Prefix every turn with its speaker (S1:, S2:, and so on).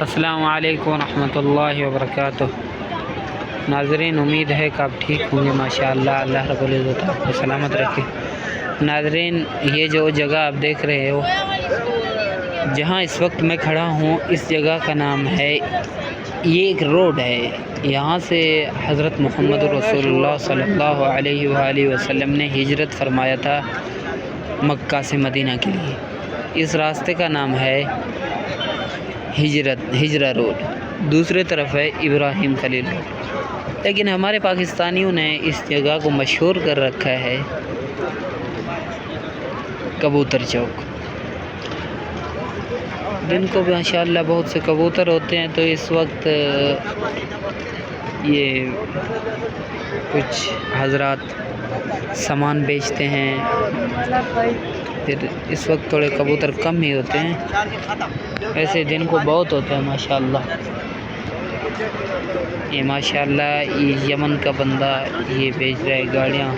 S1: السلام علیکم ورحمۃ اللہ وبرکاتہ۔ ناظرین، امید ہے کہ آپ ٹھیک ہوں گے ماشاءاللہ۔ اللہ رب العزت آپ کو سلامت رکھے۔ ناظرین، یہ جو جگہ آپ دیکھ رہے ہو، جہاں اس وقت میں کھڑا ہوں، اس جگہ کا نام ہے، یہ ایک روڈ ہے۔ یہاں سے حضرت محمد رسول اللہ صلی اللہ علیہ وآلہ وسلم نے ہجرت فرمایا تھا مکہ سے مدینہ کے لیے۔ اس راستے کا نام ہے ہجرہ روڈ، دوسرے طرف ہے ابراہیم خلیل روڈ۔ لیکن ہمارے پاکستانیوں نے اس جگہ کو مشہور کر رکھا ہے کبوتر چوک۔ دن کو ماشاءاللہ بہت سے کبوتر ہوتے ہیں، تو اس وقت یہ کچھ حضرات سامان بیچتے ہیں، پھر اس وقت تھوڑے کبوتر کم ہی ہوتے ہیں، ویسے دن کو بہت ہوتا ہے ماشاءاللہ۔ یہ ماشاءاللہ یہ یمن کا بندہ یہ بیچ رہا ہے گاڑیاں۔